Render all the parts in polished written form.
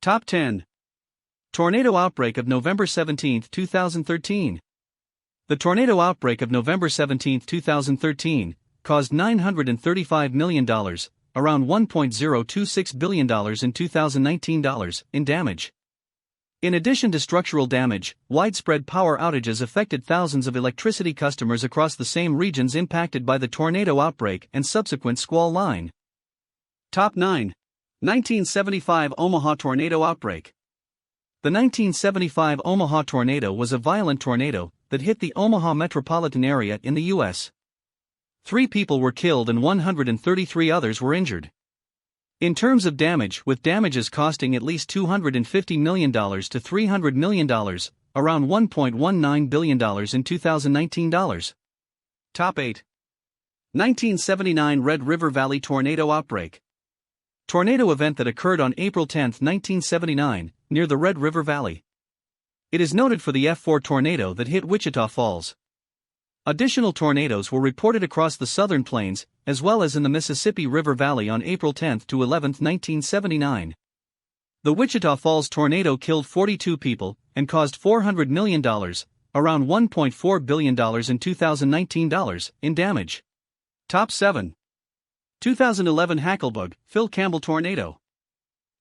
Top 10. Tornado outbreak of November 17, 2013. The tornado outbreak of November 17, 2013, caused $935 million, around $1.026 billion in 2019 dollars, in damage. In addition to structural damage, widespread power outages affected thousands of electricity customers across the same regions impacted by the tornado outbreak and subsequent squall line. Top 9. 1975 Omaha tornado outbreak. The 1975 Omaha tornado was a violent tornado that hit the Omaha metropolitan area in the U.S. 3 people were killed and 133 others were injured. In terms of damage, with damages costing at least $250 million to $300 million, around $1.19 billion in 2019 dollars. Top 8. 1979 Red River Valley tornado outbreak. Tornado event that occurred on April 10, 1979, near the Red River Valley. It is noted for the F4 tornado that hit Wichita Falls. Additional tornadoes were reported across the southern plains, as well as in the Mississippi River Valley on April 10 to 11, 1979. The Wichita Falls tornado killed 42 people and caused $400 million, around $1.4 billion in 2019 dollars, in damage. Top 7. 2011 Hacklebug, Phil Campbell tornado.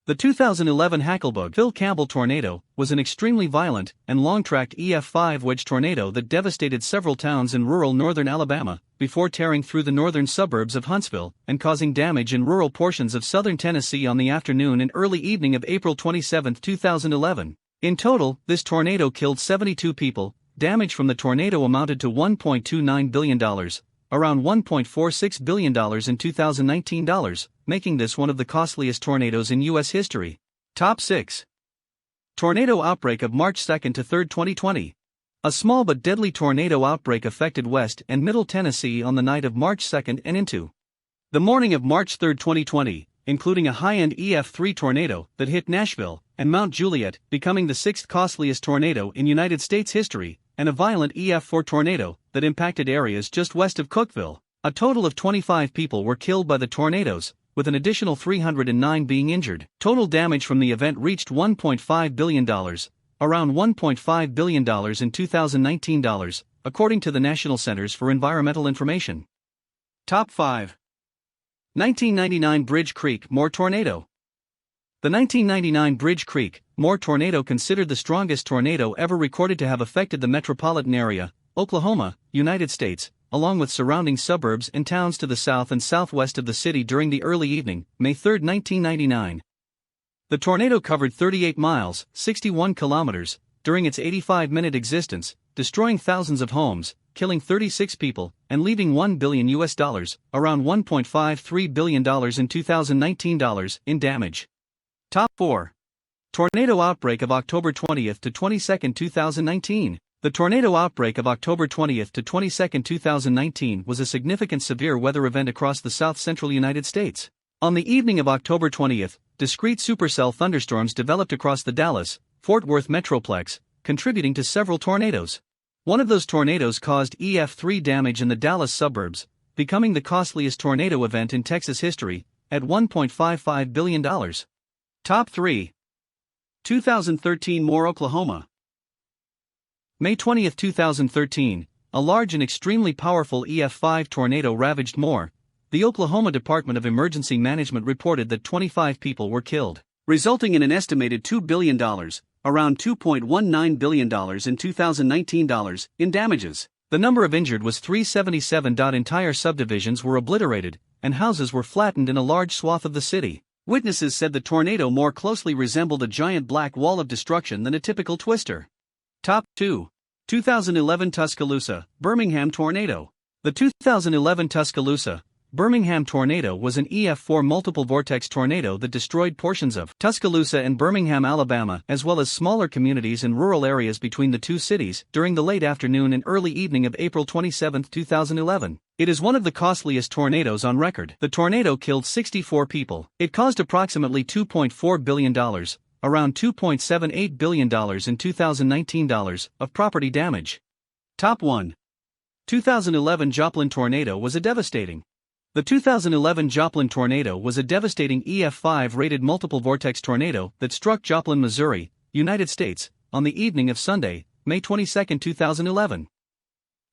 The 2011 Hacklebug Phil Campbell tornado was an extremely violent and long-tracked EF5 wedge tornado that devastated several towns in rural northern Alabama, before tearing through the northern suburbs of Huntsville and causing damage in rural portions of southern Tennessee on the afternoon and early evening of April 27, 2011. In total, this tornado killed 72 people. Damage from the tornado amounted to $1.29 billion, around $1.46 billion in 2019 dollars, making this one of the costliest tornadoes in U.S. history. Top 6. Tornado outbreak of March 2 to 3, 2020. A small but deadly tornado outbreak affected West and Middle Tennessee on the night of March 2 and into the morning of March 3, 2020, including a high-end EF3 tornado that hit Nashville and Mount Juliet, becoming the 6th costliest tornado in United States history, and a violent EF4 tornado that impacted areas just west of Cookeville. A total of 25 people were killed by the tornadoes, with an additional 309 being injured. Total damage from the event reached $1.5 billion, around $1.5 billion in 2019 dollars, according to the National Centers for Environmental Information. Top 5. 1999 Bridge Creek Moore tornado. The 1999 Bridge Creek Moore tornado, considered the strongest tornado ever recorded to have affected the metropolitan area, Oklahoma, United States, along with surrounding suburbs and towns to the south and southwest of the city during the early evening, May 3, 1999. The tornado covered 38 miles, 61 kilometers, during its 85-minute existence, destroying thousands of homes, killing 36 people, and leaving $1 billion, around $1.53 billion in 2019 dollars, in damage. Top 4. Tornado outbreak of October 20 to 22, 2019. The tornado outbreak of October 20 to 22, 2019 was a significant severe weather event across the south-central United States. On the evening of October 20, discrete supercell thunderstorms developed across the Dallas-Fort Worth metroplex, contributing to several tornadoes. One of those tornadoes caused EF3 damage in the Dallas suburbs, becoming the costliest tornado event in Texas history, at $1.55 billion. Top 3. 2013 Moore, Oklahoma. May 20, 2013, a large and extremely powerful EF5 tornado ravaged Moore. The Oklahoma Department of Emergency Management reported that 25 people were killed, resulting in an estimated $2 billion, around $2.19 billion in 2019 dollars, in damages. The number of injured was 377. Entire subdivisions were obliterated, and houses were flattened in a large swath of the city. Witnesses said the tornado more closely resembled a giant black wall of destruction than a typical twister. Top 2. 2011 Tuscaloosa, Birmingham tornado. The 2011 Tuscaloosa, Birmingham tornado was an EF4 multiple vortex tornado that destroyed portions of Tuscaloosa and Birmingham, Alabama, as well as smaller communities and rural areas between the two cities during the late afternoon and early evening of April 27, 2011. It is one of the costliest tornadoes on record. The tornado killed 64 people. It caused approximately $2.4 billion, around $2.78 billion in 2019 dollars, of property damage. Top 1. 2011 Joplin tornado was a devastating The 2011 Joplin tornado was a devastating EF5-rated multiple vortex tornado that struck Joplin, Missouri, United States, on the evening of Sunday, May 22, 2011.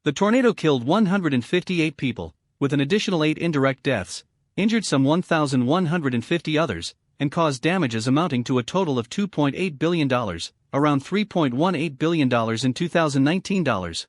The tornado killed 158 people, with an additional 8 indirect deaths, injured some 1,150 others, and caused damages amounting to a total of $2.8 billion, around $3.18 billion in 2019 dollars.